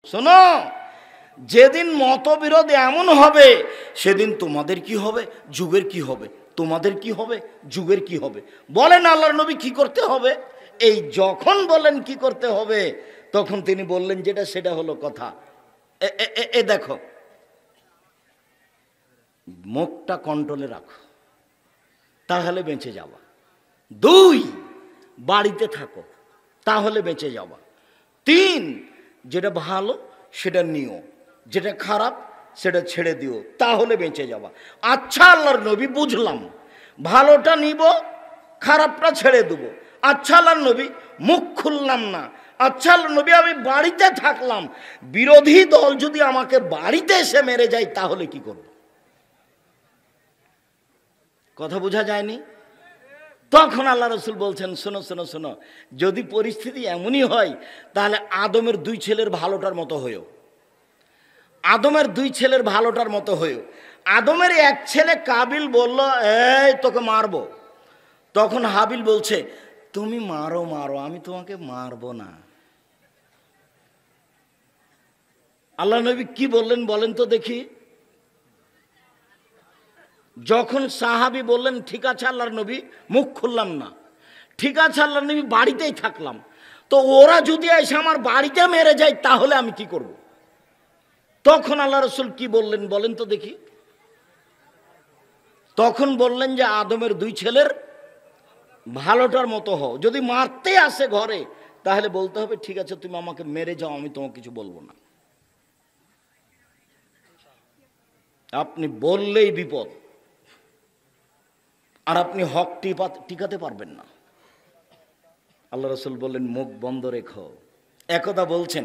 শোনো, যেদিন মতবিরোধ এমন হবে সেদিন তোমাদের কি হবে, যুগের কি হবে, তোমাদের কি হবে, যুগের কি হবে। বলেন আল্লাহর নবী কি করতে হবে? এই যখন বলেন কি করতে হবে তখন তিনি বললেন যেটা সেটা হলো কথা। এ দেখো, মুখটা কন্ট্রোলে রাখো, তাহলে বেঁচে যাবা। 2, বাড়িতে থাকো, তাহলে বেঁচে যাবা। 3, যেটা ভালো সেটা নিও, যেটা খারাপ সেটা ছেড়ে দিও, তাহলে বেঁচে যাবা। আচ্ছা আল্লাহর নবী, বুঝলাম, ভালোটা নিব, খারাপটা ছেড়ে দেবো। আচ্ছা আল্লাহর নবী, মুখ খুললাম না। আচ্ছা আল্লাহর নবী, আমি বাড়িতে থাকলাম, বিরোধী দল যদি আমাকে বাড়িতে এসে মেরে যায় তাহলে কি করব? কথা বোঝা যায়নি? তখন আল্লাহ রসুল বলছেন, শোনো শোনো শোনো, যদি পরিস্থিতি এমনই হয় তাহলে আদমের 2 ছেলের ভালোটার মতো হয়েও, আদমের 2 ছেলের ভালোটার মতো হয়েও। আদমের এক ছেলে কাবিল বলল, এই তোকে মারবো। তখন হাবিল বলছে, তুমি মারো মারো, আমি তোমাকে মারবো না। আল্লাহ নবী কি বললেন বলেন তো দেখি? যখন সাহাবী বললেন ঠিক আছে আল্লাহর নবী, মুখ খুললাম না, ঠিক আছে আল্লাহর নবী, বাড়িতেই থাকলাম, তো ওরা যদি এসে আমার বাড়িতে মেরে যায় তাহলে আমি কি করব? তখন আল্লাহ রসুল কি বললেন বলেন তো দেখি? তখন বললেন যে আদমের 2 ছেলের ভালোটার মতো হও। যদি মারতে আসে ঘরে তাহলে বলতে হবে ঠিক আছে তুমি আমাকে মেরে যাও, আমি তোমাকে কিছু বলবো না। আপনি বললেই বিপদ, আর আপনি হক টিকাতে পারবেন না। আল্লাহ রসুল বললেন মুখ বন্ধ রেখো। একদা বলছেন,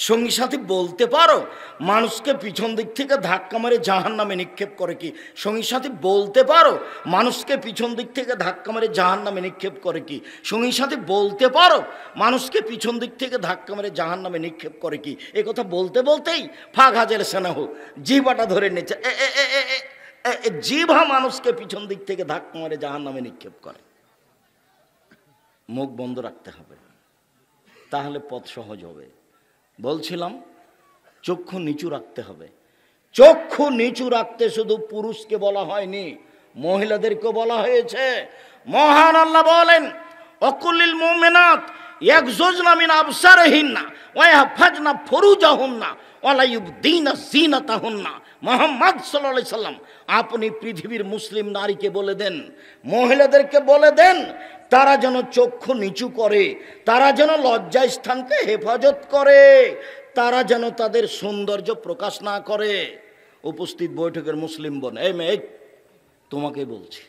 সঙ্গী সাথী বলতে পারো মানুষকে পিছন দিক থেকে ধাক্কা মেরে জাহান্নামে নিক্ষেপ করে কি? সঙ্গী সাথী বলতে পারো মানুষকে পিছন দিক থেকে ধাক্কা মেরে জাহান্নামে নিক্ষেপ করে কি? সঙ্গী সাথী বলতে পারো মানুষকে পিছন দিক থেকে ধাক্কা মেরে জাহান্নামে নিক্ষেপ করে কি? এ কথা বলতে বলতেই ফাঁক হাজের সেনা হোক জিভাটা ধরে নিচ্ছে। জিভা মানুষকে পিছন দিক থেকে ধাক্কা মেরে জাহান্নামে নিক্ষেপ করে। মুখ বন্ধ রাখতে হবে, তাহলে পথ সহজ হবে। বলছিলাম চক্ষু নিচু রাখতে হবে। চক্ষু নিচু রাখতে শুধু পুরুষকে বলা হয়নি, মহিলাদেরকেও বলা হয়েছে। মহান আল্লাহ বলেন, অকুলিল মুমিনাত ইয়াগজুজনা মিন আবসারিহিন্না ওয়া ইয়াহফাজনা ফুরুজাহুন্না ওয়া লা ইউবদিনা যিনাতাহুন্না। মুহাম্মদ সাল্লাল্লাহু আলাইহি সাল্লাম, আপনি পৃথিবীর মুসলিম নারীকে বলে দেন, মহিলাদেরকে বলে দেন, তারা যেন চক্ষু নিচু করে, তারা যেন লজ্জা স্থানকে হেফাজত করে, তারা যেন তাদের সৌন্দর্য প্রকাশ না করে। উপস্থিত বৈঠকের মুসলিম বোন, এই মেয়ে তোমাকে বলছি,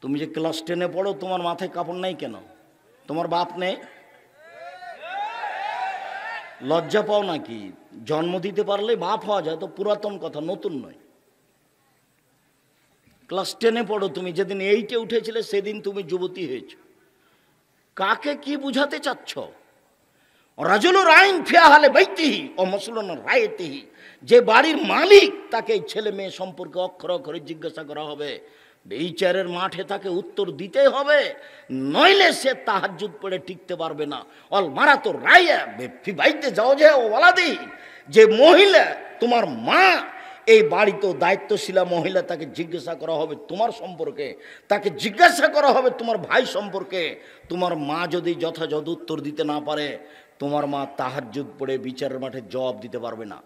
তুমি যে ক্লাস 10-এ পড়ো, তোমার মাথায় কাপড় নাই কেন? তোমার বাপ নেই? লজ্জা পাও নাকি? জন্ম দিতে পারলে বাপ হওয়া যায়, তো পুরাতন কথা, নতুন নয়। ক্লাস 10-এ পড়ো তুমি, যেদিন 8-এ উঠেছিলে সেদিন তুমি যুবতী হয়েছ। কাকে কি বুঝাতে চাচ্ছ? রাজুলুর আইন ফিয়াহালে বাইতিহি ও মুসলমান রায়তিহি, যে বাড়ির মালিক তাকে ছেলে মেয়ে সম্পর্কে অক্ষর অক্ষরে জিজ্ঞাসা করা হবে, বিচারের মাঠে তাকে উত্তর দিতে হবে, নইলে সে তাহাজ্জুদ পড়ে টিকতে পারবে না। অল মারা তো রায়া ফি বাইতে যাও যে ওয়ালাদি, যে মহিলা তোমার মা, এই বাড়িতেও দায়িত্বশীলা মহিলা, তাকে জিজ্ঞাসা করা হবে তোমার সম্পর্কে, তাকে জিজ্ঞাসা করা হবে তোমার ভাই সম্পর্কে। তোমার মা যদি যথাযথ উত্তর দিতে না পারে, তোমার মা তাহাজ্জুদ পড়ে বিচারের মাঠে জবাব দিতে পারবে না।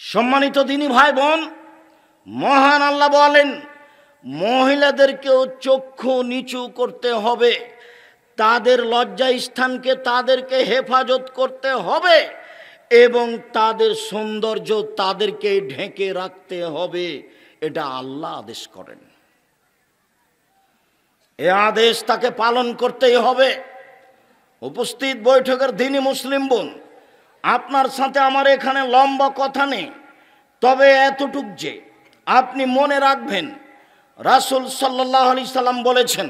সম্মানিত দিনী ভাই বোন, মহান আল্লাহ বলেন মহিলাদেরকেও চক্ষু নিচু করতে হবে, তাদের লজ্জা স্থানকে তাদেরকে হেফাজত করতে হবে, এবং তাদের সৌন্দর্য তাদেরকে ঢেকে রাখতে হবে। এটা আল্লাহ আদেশ করেন, এ আদেশ তাকে পালন করতেই হবে। উপস্থিত বৈঠকের দিনী মুসলিম বোন, আপনার সাথে আমার এখানে লম্বা কথা নেই, তবে এতটুক যে আপনি মনে রাখবেন, রাসূল সাল্লাল্লাহু আলাইহি সাল্লাম বলেছেন,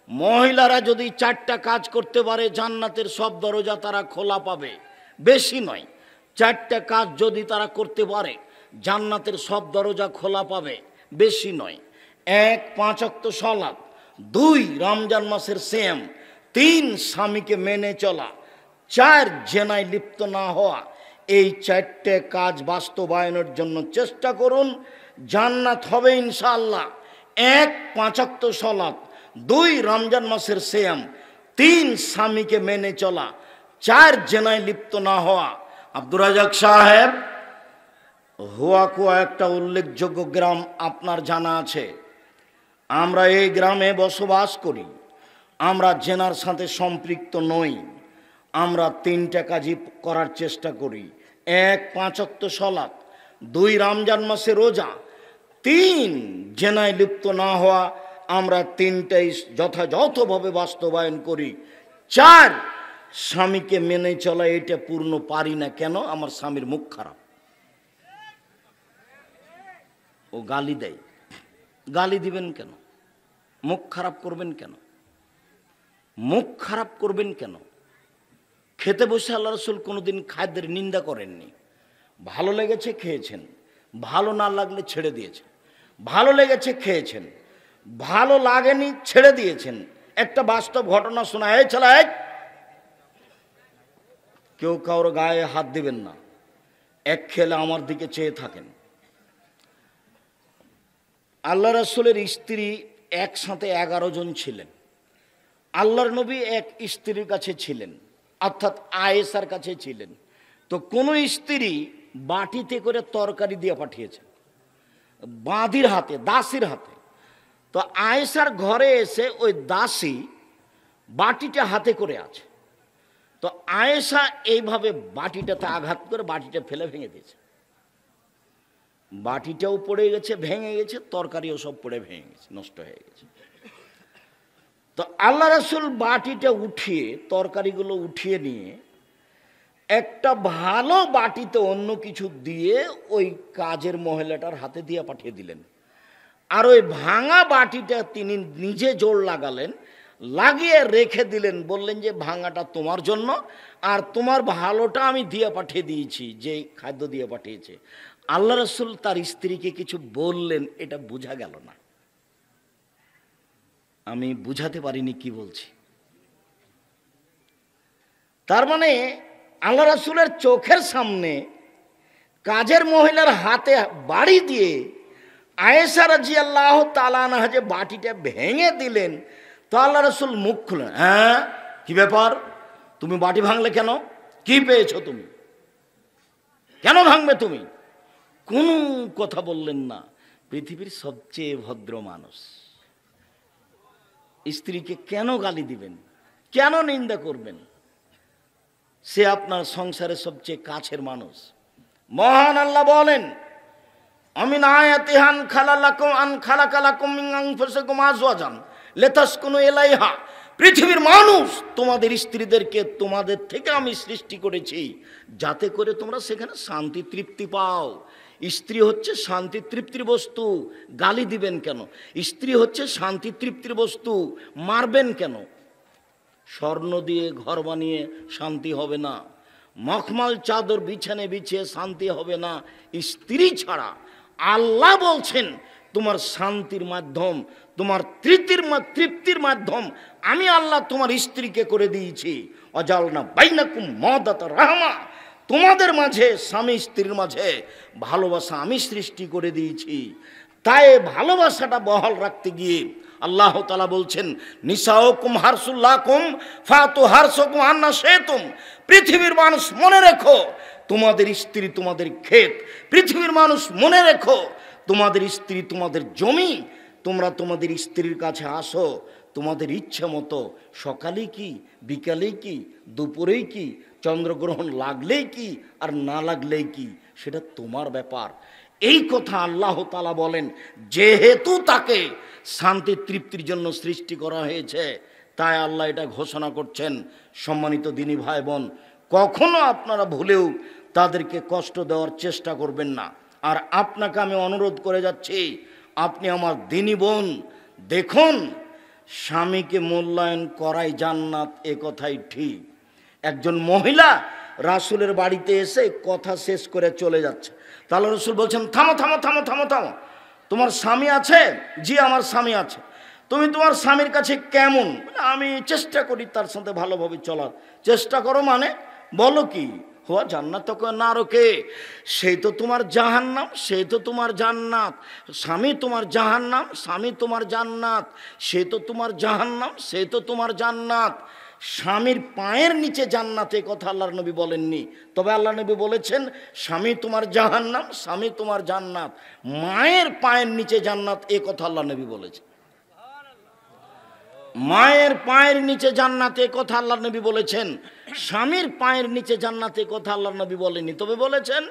মহিলারা যদি 4টা কাজ করতে পারে জান্নাতের সব দরজা তারা খোলা পাবে। বেশি নয়, 4টা কাজ যদি তারা করতে পারে জান্নাতের সব দরজা খোলা পাবে। বেশি নয়, 1 5 ওয়াক্ত সালাত, 2 রমজান মাসের সিয়াম, 3 স্বামীকে মেনে চলা, 4 জেনায় লিপ্ত না হওয়া, এই 4টে কাজ বাস্তবায়নের জন্য চেষ্টা করুন। জান্নাত হবে ইনশাআল্লাহ। 1 5 ওয়াক্ত সালাত, 2 রমজান মাসের সিয়াম, 3 স্বামীকে মেনে চলা, 4 জেনায় লিপ্ত না হওয়া। আব্দুর রাজাক সাহেব, হুয়াকুয়া একটা উল্লেখযোগ্য গ্রাম আপনার জানা আছে। আমরা এই গ্রামে বসবাস করি। আমরা জেনার সাথে সম্পৃক্ত নই। আমরা 3টা কাজই করার চেষ্টা করি। 1 5 ওয়াক্ত সালাত, 2 রমজান মাসে রোজা, 3 জেনায় লিপ্ত না হওয়া। আমরা 3টাই যথাযথভাবে বাস্তবায়ন করি। 4 স্বামীকে মেনে চলা, এটা পূর্ণ পারি না। কেন? আমার স্বামীর মুখ খারাপ, ও গালি দেয়। গালি দিবেন কেন? মুখ খারাপ করবেন কেন? মুখ খারাপ করবেন কেন? খেতে বসে আল্লাহ রাসূল কোনোদিন খাদ্যের নিন্দা করেননি। ভালো লেগেছে খেয়েছেন, ভালো না লাগলে ছেড়ে দিয়েছেন। ভালো লেগেছে খেয়েছেন, ভালো লাগেনি ছেড়ে দিয়েছেন। একটা বাস্তব ঘটনা শোনা। এই ছেলে, কেউ কারোর গায়ে হাত দিবেন না। এক খেলে আমার দিকে চেয়ে থাকেন। আল্লাহ রাসূলের স্ত্রী একসাথে 11 জন ছিলেন। আল্লাহর নবী এক স্ত্রীর কাছে ছিলেন, অর্থাৎ আয়েশার কাছে ছিলেন। তো কোন স্ত্রী বাটিতে করে তরকারি দিয়ে পাঠিয়েছেন বাঁধির হাতে, দাসীর হাতে। তো আয়েশার ঘরে এসে ওই দাসী বাটিটা হাতে করে আছে। তো আয়েশা এইভাবে বাটিটাতে আঘাত করে বাটিটা ফেলে ভেঙে দিয়েছে। বাটিটাও পড়ে গেছে, ভেঙে গেছে, তরকারিও সব পড়ে ভেঙে গেছে, নষ্ট হয়ে গেছে। তো আল্লাহ রাসূল বাটিটা উঠিয়ে, তরকারিগুলো উঠিয়ে নিয়ে একটা ভালো বাটিতে অন্য কিছু দিয়ে ওই কাজের মহিলাটার হাতে দিয়ে পাঠিয়ে দিলেন। আর ওই ভাঙা বাটিটা তিনি নিজে জোর লাগালেন, লাগিয়ে রেখে দিলেন। বললেন যে ভাঙাটা তোমার জন্য, আর তোমার ভালোটা আমি দিয়ে পাঠিয়ে দিয়েছি, যে খাদ্য দিয়ে পাঠিয়েছে। আল্লাহ রাসূল তার স্ত্রীকে কিছু বললেন, এটা বোঝা গেল না। আমি বুঝাতে পারিনি কি বলছি। তার মানে আল্লাহ রাসূলের চোখের সামনে কাজের মহিলার হাতে বাড়ি দিয়ে আয়েশা রাদিয়াল্লাহু তাআলা আনহা যে বাটিটা ভেঙে দিলেন, তো আল্লাহ রাসূল মুখ খুললেন। হ্যাঁ, কি ব্যাপার? তুমি বাটি ভাঙলে কেন? কি পেয়েছো তুমি? কেন ভাঙবে তুমি? কোনো কথা বললেন না। পৃথিবীর সবচেয়ে ভদ্র মানুষ, স্ত্রীকে কেন গালি দিবেন? কেন নিন্দা করবেন? সে আপনার সংসারের সবচেয়ে কাছের মানুষ। মহান আল্লাহ বলেন, আমিন আয়াতিহান খালালাকুম আন খালাকালাকুম মিন আনফুসিকুম আজওয়াজান লিতাসকুনু ইলাইহা। পৃথিবীর মানুষ, তোমাদের স্ত্রীদেরকে তোমাদের থেকে আমি সৃষ্টি করেছি যাতে করে তোমরা সেখানে শান্তি তৃপ্তি পাও। স্ত্রী হচ্ছে শান্তি তৃপ্তির বস্তু। গালি দিবেন কেন? স্ত্রী হচ্ছে শান্তি তৃপ্তির বস্তু। মারবেন কেন? স্বর্ণ দিয়ে ঘর বানিয়ে শান্তি হবে না, মখমল চাদর বিছানে বিছিয়ে শান্তি হবে না স্ত্রী ছাড়া। আল্লাহ বলছেন তোমার শান্তির মাধ্যম, তোমার তৃপ্তির মাধ্যম আমি আল্লাহ তোমার স্ত্রীকে করে দিয়েছি। অজালনা বাইনাকুম মাওদাতা রাহমা, তোমাদের মাঝে স্বামী স্ত্রীর মাঝে ভালোবাসা আমি সৃষ্টি করে দিয়েছি। তাই ভালোবাসাটা বহাল রাখতে গিয়ে আল্লাহ তাআলা বলছেন, নিসাউকুম হারসুল লাকুম ফাতু হারসুকুম আন্না শিতুম। পৃথিবীর মানুষ মনে রেখো, তোমাদের স্ত্রী তোমাদের ক্ষেত। পৃথিবীর মানুষ মনে রেখো, তোমাদের স্ত্রী তোমাদের জমি। তোমরা তোমাদের স্ত্রীর কাছে আসো তোমাদের ইচ্ছা মতো, সকালেই কি, বিকালেই কি, দুপুরেই কি, চন্দ্রগ্রহণ লাগলেই কি আর না লাগলেই কি, সেটা তোমার ব্যাপার। এই কথা আল্লাহ তাআলা বলেন। যেহেতু তাকে শান্তি তৃপ্তির জন্য সৃষ্টি করা হয়েছে, তাই আল্লাহ এটা ঘোষণা করছেন। সম্মানিত দিনী ভাই বোন, কখনো আপনারা ভুলেও তাদেরকে কষ্ট দেওয়ার চেষ্টা করবেন না। আর আপনাকে আমি অনুরোধ করে যাচ্ছি, আপনি আমার দিনী বোন, দেখুন স্বামীকে মূল্যায়ন করাই জান্নাত, এ কথাই ঠিক। একজন মহিলা রাসূলের বাড়িতে এসে কথা শেষ করে চলে যাচ্ছে। তাহলে রাসূল বলছেন, থামো থামো থামো থামো থামো, তোমার স্বামী আছে? জি আমার স্বামী আছে। তুমি তোমার স্বামীর কাছে কেমন? আমি চেষ্টা করি তার সাথে ভালোভাবে চলার। চেষ্টা করো মানে বলো কি? হওয়া জান্নাত না রোকে, সেই তো তোমার জাহান্নাম, সেই তো তোমার জান্নাত। স্বামী তোমার জাহান্নাম, স্বামী তোমার জান্নাত, সে তো তোমার জাহান্নাম, সে তো তোমার জান্নাত। স্বামীর পায়ের নিচে জান্নাত, এ কথা আল্লাহর নবী বলেননি। তবে আল্লাহ নবী বলেছেন স্বামী তোমার জাহান্নাম, স্বামী তোমার জান্নাত। মায়ের পায়ের নিচে জান্নাত, এ কথা আল্লাহ নবী বলেছেন। মায়ের পায়ের নিচে জান্নাতে কথা আল্লাহর নবী বলেছেন। স্বামীর পায়ের নিচে জান্নাতে কথা আল্লাহর নবী বলেনি। তবে বলেছেন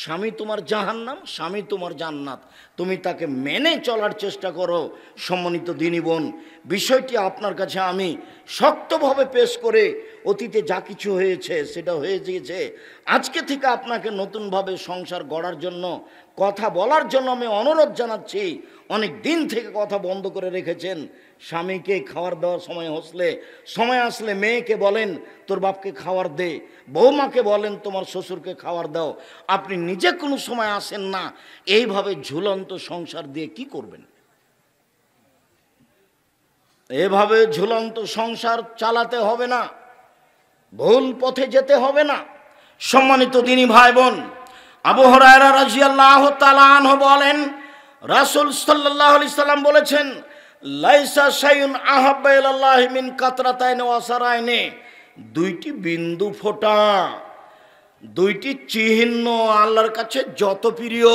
স্বামী তোমার জাহান্নাম, স্বামী তোমার জান্নাত। তুমি তাকে মেনে চলার চেষ্টা করো। সম্মানিত দিনী বোন, বিষয়টি আপনার কাছে আমি শক্তভাবে পেশ করে, অতীতে যা কিছু হয়েছে সেটা হয়ে গিয়েছে। আজকে থেকে আপনাকে নতুনভাবে সংসার গড়ার জন্য, কথা বলার জন্য আমি অনুরোধ জানাচ্ছি। অনেক দিন থেকে কথা বন্ধ করে রেখেছেন। স্বামীকে খাবার দেওয়ার সময় আসলে মেয়েকে বলেন তোর বাপকে খাবার দে, বৌমাকে বলেন তোমার শ্বশুরকে খাবার দাও। আপনি নিজে কোনো সময় আসেন না। এইভাবে ঝুলন্ত সংসার দিয়ে কি করবেন? এভাবে ঝুলন্ত সংসার চালাতে হবে না, ভুল পথে যেতে হবে না। সম্মানিত দিনী ভাই বোন, আবু হুরায়রা রাদিয়াল্লাহু তাআলা আনহু বলেন রাসূল সাল্লাল্লাহু আলাইহি সাল্লাম বলেছেন লাইসা শাইউন আহাব্বা ইলাল্লাহি মিন কাতরাতাইনি ওয়া সারাইনি। দুইটি বিন্দু ফোঁটা, দুইটি চিহ্ন আল্লাহর কাছে যত প্রিয়,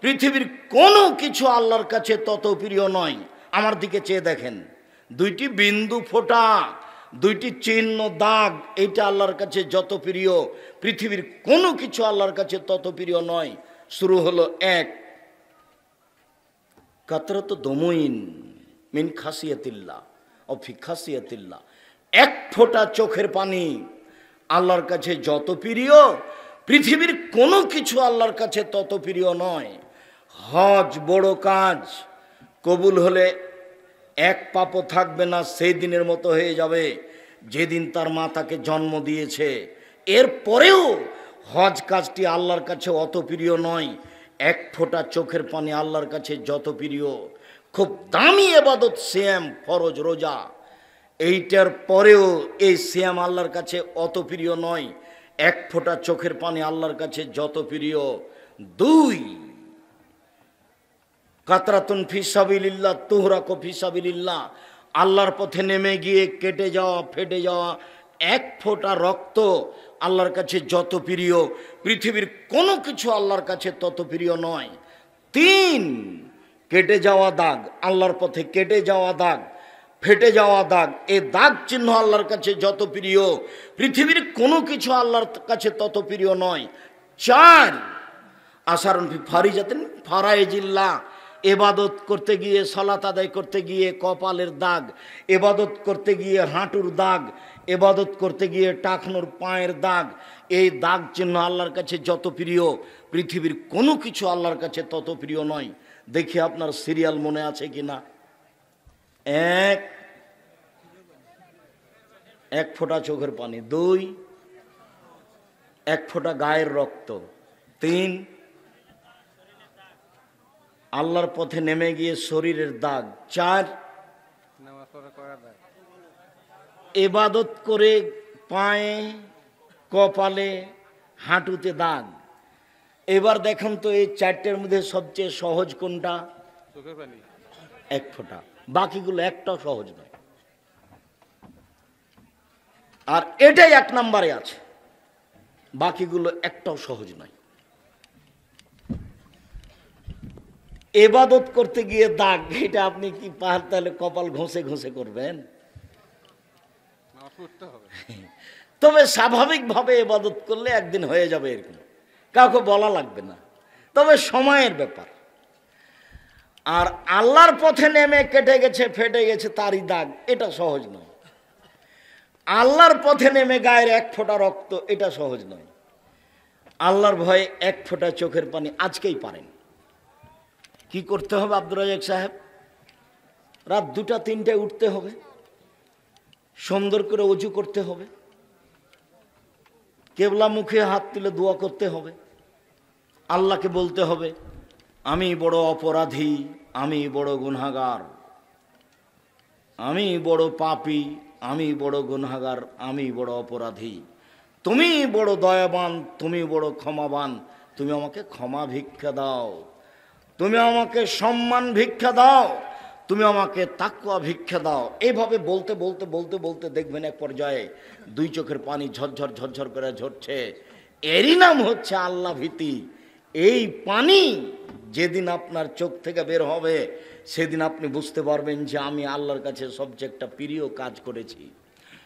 পৃথিবীর কোনো কিছু আল্লাহর কাছে তত প্রিয় নয়। আমার দিকে চেয়ে দেখেন, দুইটি বিন্দু ফোঁটা, দুইটি চিহ্ন দাগ, এইটা আল্লাহর কাছে যত প্রিয়, পৃথিবীর কোনো কিছু আল্লাহর কাছে তত প্রিয় নয়। শুরু হলো এক, কাতরাতু দমুইন মিন খাসিয়াতিল্লাহ ও ফি খাসিয়াতিল্লাহ। এক ফোঁটা চোখের পানি আল্লাহর কাছে যত প্রিয়, পৃথিবীর কোনো কিছু আল্লাহর কাছে তত প্রিয় নয়। হজ বড় কাজ, কবুল হলে এক পাপও থাকবে না, সেই দিনের মতো হয়ে যাবে যেদিন তার মা তাকে জন্ম দিয়েছে। এরপরেও হজ কাজটি আল্লাহর কাছে অত প্রিয় নয়। এক ফোঁটা চোখের পানি আল্লাহর কাছে যত প্রিয়। খুব দামি ইবাদত সিয়াম, ফরজ রোজা, এইটার পরেও এই সিয়াম আল্লাহর কাছে অত প্রিয় নয়। এক ফোঁটা চোখের পানি আল্লাহর কাছে যত প্রিয়। দুই, কাতরাতুন ফি সাবিলিল্লাহ তুহরাকু ফি সাবিলিল্লাহ। আল্লাহর পথে নেমে গিয়ে কেটে যাওয়া, ফেটে যাওয়া এক ফোঁটা রক্ত আল্লাহর কাছে যত প্রিয়, পৃথিবীর কোনো কিছু আল্লাহর কাছে তত প্রিয় নয়। তিন, কেটে যাওয়া দাগ, আল্লাহর পথে কেটে যাওয়া দাগ, ফেটে যাওয়া দাগ, এই দাগ চিহ্ন আল্লাহর কাছে যত প্রিয়, পৃথিবীর কোনো কিছু আল্লাহর কাছে তত প্রিয় নয়। চার, আসারুন ফি ফারিজাতিন ফারাইজিল্লাহ। এবাদত করতে গিয়ে, সালাত আদায় করতে গিয়ে কপালের দাগ, এবাদত করতে গিয়ে হাঁটুর দাগ, এবাদত করতে গিয়ে টাকনোর পায়ের দাগ, এই দাগ চিহ্ন আল্লাহর কাছে যত প্রিয়, পৃথিবীর কোনো কিছু আল্লাহর কাছে তত প্রিয় নয়। দেখি আপনার সিরিয়াল মনে আছে কিনা। এক, এক ফোঁটা চোখের পানি। দুই, এক ফোঁটা গায়ের রক্ত। তিন, আল্লাহর পথে নেমে গিয়ে শরীরের দাগ। চার, ইবাদত করে পায়ে, কপালে, হাঁটুতে দাগ। এবার দেখুন তো এই চারটের মধ্যে সবচেয়ে সহজ কোনটা? এক ফোঁটা। বাকিগুলো একটাও সহজ নয়। আর এটাই এক নম্বরে আছে, বাকিগুলো একটাও সহজ নয়। এবাদত করতে গিয়ে দাগ, এটা আপনি কি পাহাড় তাহলে কপাল ঘষে ঘষে করবেন? তবে স্বাভাবিকভাবে এবাদত করলে একদিন হয়ে যাবে, এরকম কাউকে বলা লাগবে না। তবে সময়ের ব্যাপার। আর আল্লাহর পথে নেমে কেটে গেছে, ফেটে গেছে তারই দাগ, এটা সহজ নয়। আল্লাহর পথে নেমে গায়ের এক ফোঁটা রক্ত, এটা সহজ নয়। আল্লাহর ভয়ে এক ফোঁটা চোখের পানি আজকেই পারেন। কি করতে হবে আব্দুর রাজ্জাক সাহেব? রাত 2টা 3টায় উঠতে হবে, সুন্দর করে ওযু করতে হবে, কেবলা মুখে হাত তুলে দোয়া করতে হবে, আল্লাহকে বলতে হবে আমি বড় অপরাধী, আমি বড় গুনাহগার, আমি বড় পাপী, আমি বড় গুনাহগার, আমি বড় অপরাধী, তুমি বড় দয়াবান, তুমি বড় ক্ষমাবান, তুমি আমাকে ক্ষমা ভিক্ষা দাও, তুমি আমাকে সম্মান ভিক্ষা দাও, তুমি আমাকে তাকওয়া ভিক্ষা দাও। এইভাবে বলতে বলতে বলতে বলতে দেখবেন এক পর্যায়ে দুই চোখের পানি ঝরঝর ঝরঝর করে ঝরছে। এরই নাম হচ্ছে আল্লাহ ভীতি। এই পানি যেদিন আপনার চোখ থেকে বের হবে সেদিন আপনি বুঝতে পারবেন যে আমি আল্লাহর কাছে সবচেয়ে একটা প্রিয় কাজ করেছি।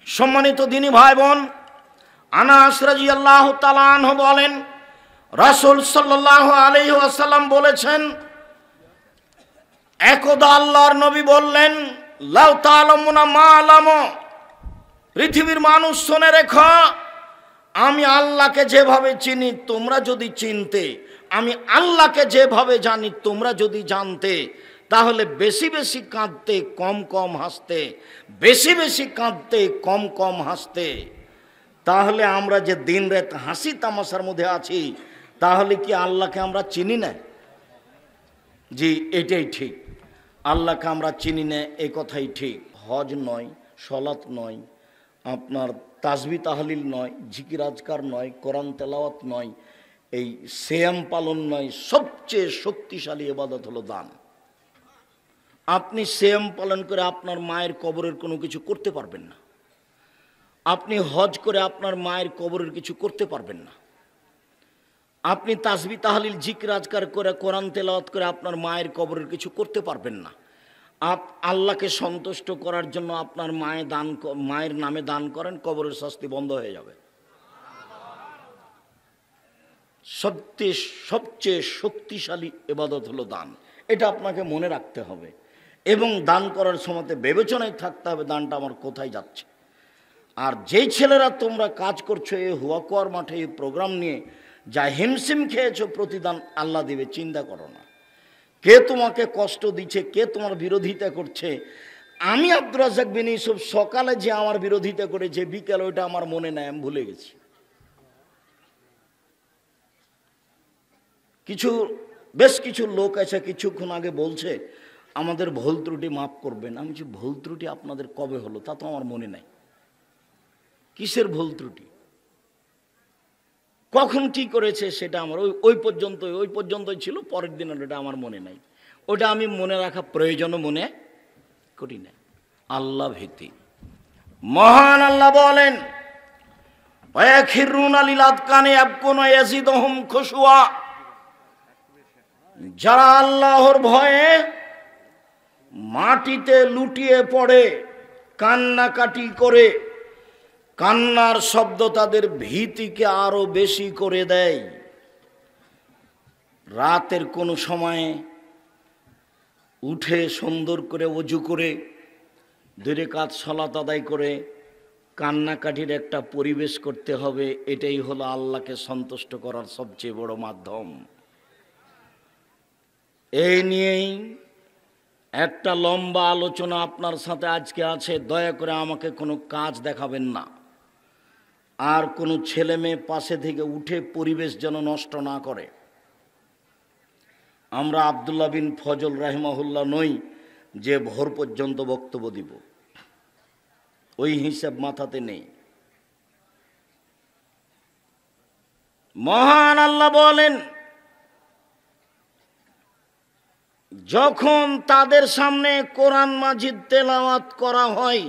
সম্মানিত দিনী ভাই বোন, আনাস রাদিয়াল্লাহু তাআলা আনহু বলেন, রাসূল সাল্লাল্লাহু আলাইহি ওয়াসাল্লাম বলেছেন, একদা আল্লাহর নবী বললেন, লাউ তাআলামুনা মা আলামু, পৃথিবীর মানুষ শুনে রেখো, আমি আল্লাহকে যেভাবে চিনি তোমরা যদি চিনতে, আমি আল্লাহকে যেভাবে জানি তোমরা যদি জানতে, তাহলে বেশি বেশি কাঁদতে কম কম হাসতে, বেশি বেশি কাঁদতে কম কম হাসতে। তাহলে আমরা যে দিন রাত হাসি তামাশার মধ্যে আছি, তাহলে কি আল্লাহকে আমরা চিনি না? জি, এটাই ঠিক, আল্লাহকে আমরা চিনি না, এই কথাই ঠিক। হজ নয়, সলাত নয়, আপনার তাসবিহ তাহলিল নয়, জিকির আজকার নয়, কোরআন তেলাওয়াত নয়, এই সিয়াম পালন নয়, সবচেয়ে শক্তিশালী ইবাদত হলো দান। আপনি সিয়াম পালন করে আপনার মায়ের কবরের কোনো কিছু করতে পারবেন না, আপনি হজ করে আপনার মায়ের কবরের কিছু করতে পারবেন না, আপনি তাসবিহ তাহলিল জিকির আজকার করে কোরআন তেলাওয়াত করে আপনার মায়ের কবরের কিছু করতে পারবেন না। আল্লাহকে সন্তুষ্ট করার জন্য আপনার মায়ের নামে দান করেন, কবরের শাস্তি বন্ধ হয়ে যাবে। সবচেয়ে শক্তিশালী ইবাদত হলো দান, এটা আপনাকে মনে রাখতে হবে এবং দান করার সময় বিবেচনায় থাকতে হবে দানটা আমার কোথায় যাচ্ছে। আর যেই ছেলেরা তোমরা কাজ করছো এই হুয়াকুয়ার মাঠে এই প্রোগ্রাম নিয়ে, যা হিমশিম খেয়েছো প্রতিদান আল্লাহ দিবে, চিন্তা করো না কে তোমাকে কষ্ট দিচ্ছে, কে তোমার বিরোধিতা করছে। আমি আব্দুর রাজ্জাক বিন ইউসুফ সকালে যে আমার বিরোধিতা করেছে, বিকেলে ওইটা আমার মনে নাই, আমি ভুলে গেছি। বেশ কিছু লোক আছে কিছুক্ষণ আগে বলছে আমাদের ভুল ত্রুটি মাফ করবেন। আমি যে ভুল ত্রুটি আপনাদের কবে হলো তা তো আমার মনে নাই। কিসের ভুল ত্রুটি, কখন কি করেছে সেটা আমার ওই পর্যন্তই ছিল, পরের দিন ওটা আমার মনে নাই, ওটা আমি মনে রাখা প্রয়োজনও মনে করি না। আল্লাহ ভীতি। মহান আল্লাহ বলেন, ওয়াখিরুনা লিল আযকানি ইয়াবকুনা ইয়াজিদুহুম খুশুয়া, যারা আল্লাহর ভয়ে মাটিতে লুটিয়ে পড়ে কান্নাকাটি করে, কান্নার শব্দ তাদের ভীতিকে আরো বেশি করে দেয়। রাতের কোনো সময়ে উঠে সুন্দর করে ওযু করে 2 রাকাত সালাত আদায় করে কান্নাকাটির একটা পরিবেশ করতে হবে। এটাই হলো আল্লাহকে সন্তুষ্ট করার সবচেয়ে বড় মাধ্যম। এই নিয়েই একটা লম্বা আলোচনা আপনার সাথে আজকে আছে। দয়া করে আমাকে কোনো কাজ দেখাবেন না, আর কোনো ছেলে মেয়ে পাশে থেকে উঠে পরিবেশ যেন নষ্ট না করে। আমরা আব্দুল্লাহ বিন ফজল রাহিমাহুল্লাহ নই যে ভোর পর্যন্ত বক্তব্য দিব, ওই হিসাব মাথাতে নেই। মহান আল্লাহ বলেন, যখন তাদের সামনে কোরআন মাজিদ তেলাওয়াত করা হয়,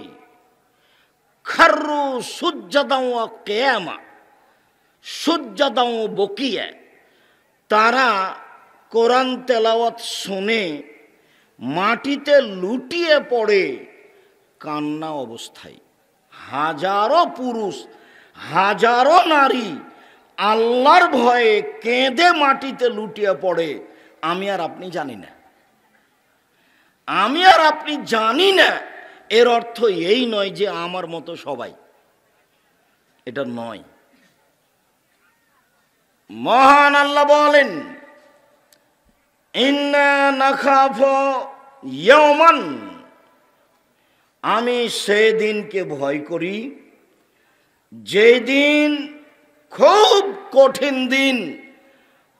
খাররু সুজ্জাদাও ওয়া কিয়ামা, সুজ্জাদাও বকিয়া, তারা কোরআন তেলাওয়াত শুনে মাটিতে লুটিয়ে পড়ে কান্না অবস্থায়। হাজারো পুরুষ, হাজারো নারী আল্লাহর ভয়ে কেঁদে মাটিতে লুটিয়ে পড়ে। আমি আর আপনি জানি না, আমি আর আপনি জানি না। এর অর্থ এই নয় যে আমার মতো সবাই, এটা নয়। মহান আল্লাহ বলেন, ইন্না নাখাফু ইয়াওমান, আমি সেদিনকে ভয় করি যেদিন খুব কঠিন দিন,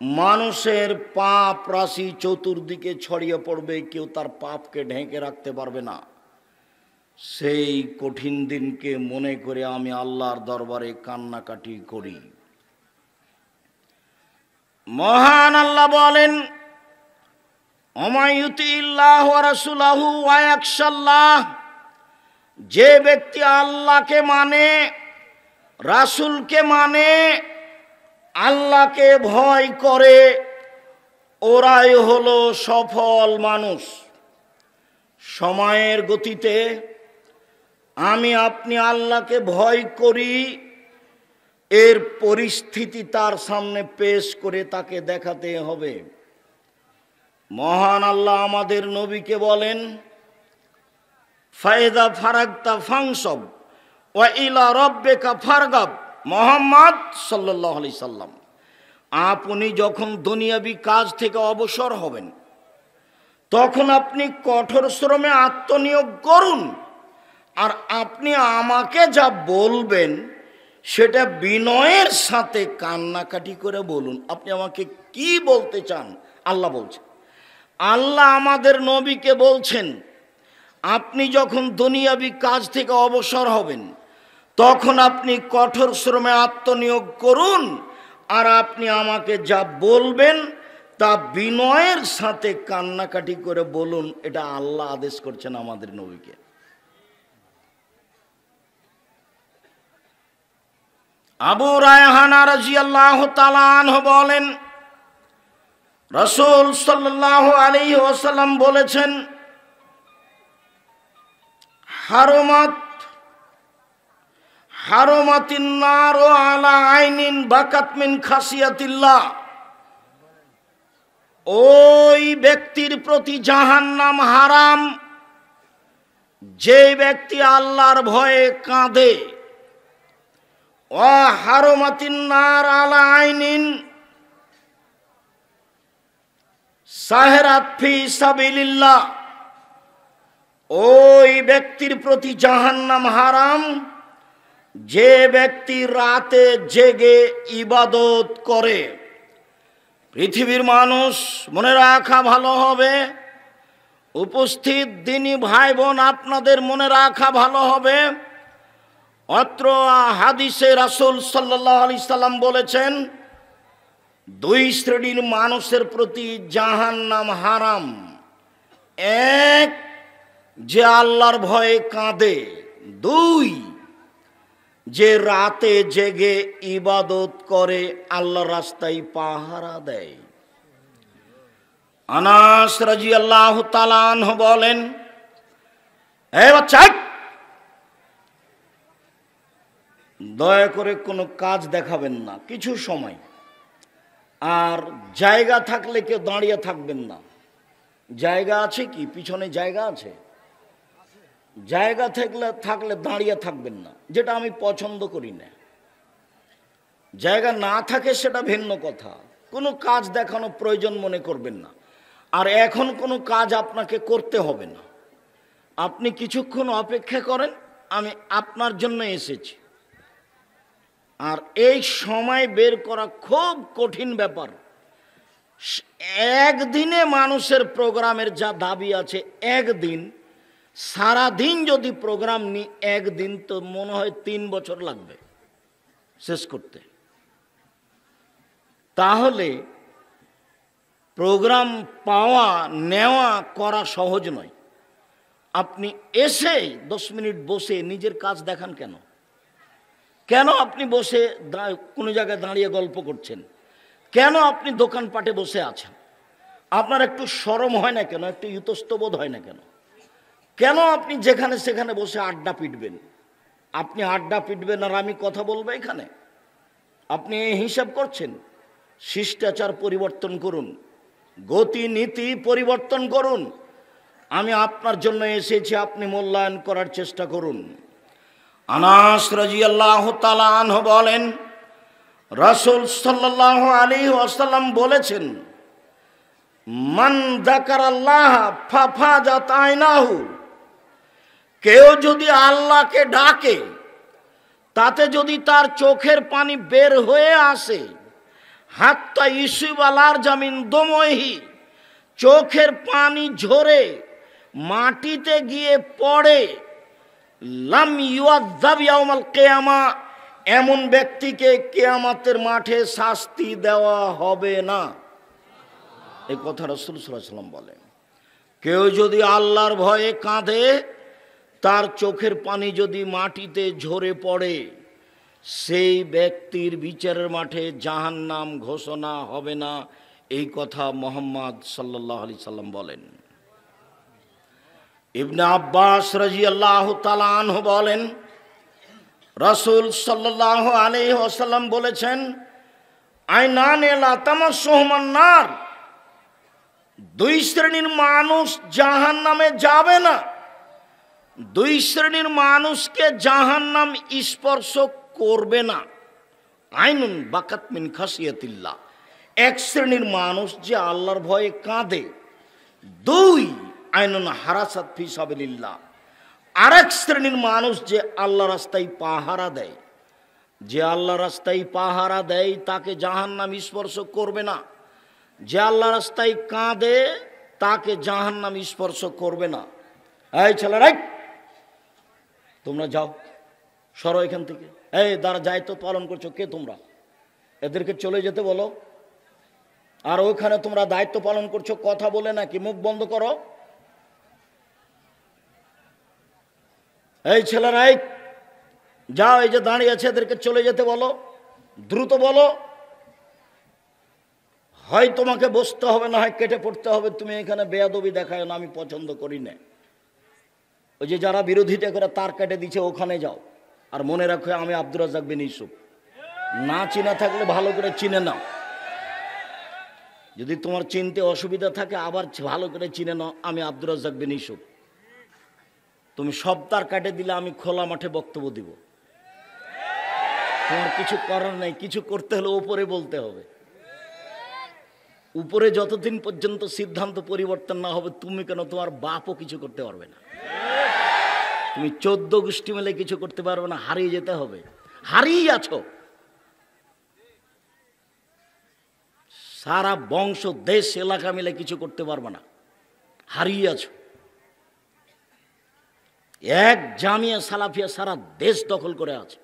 মানুষের পাপ রাশি চতুর্দিকে ছড়িয়ে পড়বে, কেউ তার পাপকে ঢেকে রাখতে পারবে না। সেই কঠিন দিনকে মনে করে আমি আল্লাহর দরবারে কান্নাকাটি করি। মহান আল্লাহ বলেন, ওমাইয়ুতিল্লাহ ওয়া রাসূলাহু ওয়া ইয়াখশাল্লাহ, যে ব্যক্তি আল্লাহকে মানে, রাসূলকে মানে, আল্লাহকে ভয় করে, ওরাই হলো সফল মানুষ। সময়ের গতিতে আমি আপনি আল্লাহকে ভয় করি, এর পরিস্থিতি তার সামনে পেশ করে তাকে দেখাতে হবে। মহান আল্লাহ আমাদের নবীকে বলেন, ফায়দা ফারাগতা ফাংসব ওয়া ইলা রাব্বিকা ফারগাব। মুহাম্মদ সাল্লাল্লাহু আলাইহি সাল্লাম, আপনি যখন দুনিয়াবি কাজ থেকে অবসর হবেন তখন আপনি কঠোর শ্রমে আত্মনিয়োগ করুন, আর আপনি আমাকে যা বলবেন সেটা বিনয়ের সাথে কান্নাকাটি করে বলুন। আপনি আমাকে কি বলতে চান? আল্লাহ বলছেন, আল্লাহ আমাদের নবীকে বলছেন, আপনি যখন দুনিয়াবি কাজ থেকে অবসর হবেন তখন আপনি কঠোর শ্রমে আত্মনিয়োগ করুন, আর আপনি আমাকে যা বলবেন তা বিনয়ের সাথে কান্নাকাটি করে বলুন। এটা আল্লাহ আদেশ করছেন আমাদের নবীকে। আবু রায়হানা রাদিয়াল্লাহু তাআলা আনহু বলেন, রাসূল সাল্লাল্লাহু আলাইহি ওয়াসাল্লাম বলেছেন, হারমাতিন নার আলা আইনিন বাকাত মিন খাসিয়াতিল্লাহ। ওই ব্যক্তির প্রতি জাহান্নাম হারাম যে ব্যক্তি আল্লাহর ভয়ে কাঁদে। ওয়া হারমাতিন নার আলা আইনিন সাহেরাত ফি সাবিলিল্লাহ। ওই ব্যক্তির প্রতি জাহান্নাম হারাম যে ব্যক্তি রাতে জেগে ইবাদত করে। পৃথিবীর মানুষ মনে রাখা ভালো হবে, উপস্থিত দিনী ভাই বোন আপনাদের মনে রাখা ভালো হবে, অত্র হাদিসে রাসূল সাল্লাল্লাহু আলাইহি সাল্লাম বলেছেন, দুই শ্রেণীর মানুষের প্রতি জাহান্নাম হারাম। এক, যে আল্লাহর ভয়ে কাঁদে। দুই, যে রাতে জেগে ইবাদত করে, আল্লাহর রাস্তায় পাহারা দেয়। আনাস রাদিয়াল্লাহু তাআলা আনহু বলেন, এই বাচ্চা, দয়া করে কোনো কাজ দেখাবেন না কিছু সময়, আর জায়গা থাকলে কেউ দাঁড়িয়ে থাকবেন না। জায়গা আছে কি? পিছনে জায়গা আছে? জায়গা থাকলে দাঁড়িয়ে থাকবেন না, যেটা আমি পছন্দ করি না। জায়গা না থাকে সেটা ভিন্ন কথা, কোনো কাজ দেখানো প্রয়োজন মনে করবেন না। আর এখন কোনো কাজ আপনাকে করতে হবে না, আপনি কিছুক্ষণ অপেক্ষা করেন, আমি আপনার জন্য এসেছি। আর এই সময় বের করা খুব কঠিন ব্যাপার। একদিনে মানুষের প্রোগ্রামের যা দাবি আছে, একদিন সারাদিন যদি প্রোগ্রাম নিই, একদিন তো মনে হয় 3 বছর লাগবে শেষ করতে। তাহলে প্রোগ্রাম পাওয়া নেওয়া করা সহজ নয়। আপনি এসে 10 মিনিট বসে নিজের কাজ দেখান কেন? কেন আপনি বসে কোনো জায়গায় দাঁড়িয়ে গল্প করছেন? কেন আপনি দোকানপাটে বসে আছেন? আপনার একটু শরম হয় না কেন? একটু ইতস্তবোধ হয় না কেন? কেন আপনি যেখানে সেখানে বসে আড্ডা পিটবেন? আপনি আড্ডা পিটবেন আর আমি কথা বলবো এখানে? আপনি এই হিসাব করছেন? শিষ্টাচার পরিবর্তন করুন, গতি নীতি পরিবর্তন করুন। আমি আপনার জন্য এসেছি, আপনি মূল্যায়ন করার চেষ্টা করুন। আনাস রাদিয়াল্লাহু তাআলা আনহু বলেন, রাসূল সাল্লাল্লাহু আলাইহি ওয়াসাল্লাম বলেছেন, মান যাকারাল্লাহ ফাফাজাত আইনাহু। কেউ যদি আল্লাহকে ডাকে, তাতে যদি তার চোখের পানি বের হয়ে আসে, হাত্তা ইসুবালার জামিন দমহি, চোখের পানি ঝরে মাটিতে গিয়ে পড়ে, লাম ইউআযাব ইয়াউমাল কিয়ামা, এমন ব্যক্তিকে কিয়ামতের মাঠে শাস্তি দেওয়া হবে না। এই কথা রাসূল সাল্লাল্লাহু আলাইহি ওয়াসাল্লাম বলেন। কেউ যদি আল্লাহর ভয়ে কাঁদে, তার চোখের পানি যদি মাটিতে ঝরে পড়ে, সেই ব্যক্তির বিচারের মাঠে জাহান্নাম ঘোষণা হবে না। এই কথা মুহাম্মদ সাল্লাল্লাহু আলাইহি সাল্লাম বলেন। ইবনে আব্বাস রাদিয়াল্লাহু তাআলা আনহু বলেন, রাসূল সাল্লাল্লাহু আলাইহি ওয়াসাল্লাম বলেছেন, আইনানে লা তামাসসুহুমান নার, দুই শ্রেণীর মানুষ জাহান্নামে যাবে না। দুই শ্রেণীর মানুষকে জাহান্নাম স্পর্শ করবে না। আইনুন বাকাত মিন খাসিয়াতিল্লাহ, এক শ্রেণীর মানুষ যে আল্লাহর ভয়ে কাঁদে। দুই, আইনুন হারাসাত ফি সাবিলিল্লাহ, আরেক শ্রেণীর মানুষ যে আল্লাহ রাস্তায় পাহারা দেয়। যে আল্লাহ রাস্তায় পাহারা দেয় তাকে জাহান্নাম স্পর্শ করবে না। যে আল্লাহ রাস্তায় কাঁদে তাকে জাহান্নাম স্পর্শ করবে না। এই ছেলেরাই, তোমরা যাও, সরো এখান থেকে। এই যারা দায়িত্ব পালন করছো কে তোমরা? এদেরকে চলে যেতে বলো। আর ওইখানে তোমরা দায়িত্ব পালন করছো কথা বলে নাকি? মুখ বন্ধ করো। এই ছেলেরাই যাও, এই যে দাঁড়িয়ে আছে এদেরকে চলে যেতে বলো, দ্রুত বলো। হয় তোমাকে বসতে হবে, না হয় কেটে পড়তে হবে। তুমি এখানে বেয়াদবি দেখায় না, আমি পছন্দ করি না। ওই যে যারা বিরোধিতা করে তার কেটে দিচ্ছে, ওখানে যাও। আর মনে রাখো, আমি আব্দুর রাজ্জাক বিন ইউসুফ। না চিনা থাকলে ভালো করে চিনে নাও। যদি তোমার চিনতে অসুবিধা থাকে আবার ভালো করে চিনে নাও, আমি আব্দুর রাজ্জাক বিন ইউসুফ। তুমি সব তার কাটে দিলে আমি খোলা মাঠে বক্তব্য দিব। তোমার কিছু করার নাই। কিছু করতে হলে উপরে বলতে হবে। উপরে যতদিন পর্যন্ত সিদ্ধান্ত পরিবর্তন না হবে, তুমি কেন তোমার বাপও কিছু করতে পারবে না। তুমি 14 গোষ্ঠী মিলে কিছু করতে পারবে না, হারিয়ে যেতে হবে। হারিয়ে আছো। সারা বংশ, দেশ, এলাকা মিলে কিছু করতে পারবে না, হারিয়ে আছো। এক জামিয়া সালাফিয়া সারা দেশ দখল করে আছে,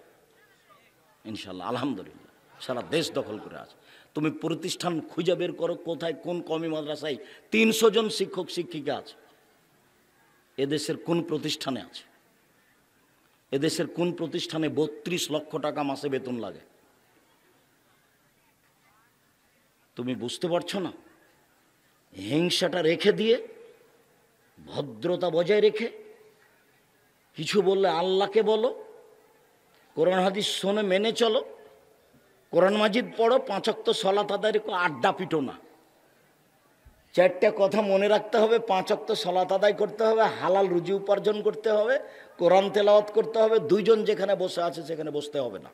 ইনশাল্লাহ, আলহামদুলিল্লাহ, সারা দেশ দখল করে আছে। তুমি প্রতিষ্ঠান খুঁজে বের করো, কোথায় কোন কওমি মাদ্রাসায় 300 জন শিক্ষক শিক্ষিকা আছে। এদেশের কোন প্রতিষ্ঠানে আছে? এদেশের কোন প্রতিষ্ঠানে 32 লক্ষ টাকা মাসে বেতন লাগে? তুমি বুঝতে পারছো না? হিংসাটা রেখে দিয়ে, ভদ্রতা বজায় রেখে, কিছু বললে আল্লাহকে বলো, কোরআন হাদিস শোনে মেনে চলো, কোরআন মাজিদ পড়ো, 5 ওয়াক্ত সালাত আদায় রেখো, আড্ডা পিটো না। 4টা কথা মনে রাখতে হবে। 5 ওয়াক্ত সালাত আদায় করতে হবে, হালাল রুজি উপার্জন করতে হবে, কোরআন তেলাওয়াত করতে হবে। 2 জন যেখানে বসে আছে সেখানে বসতে হবে না।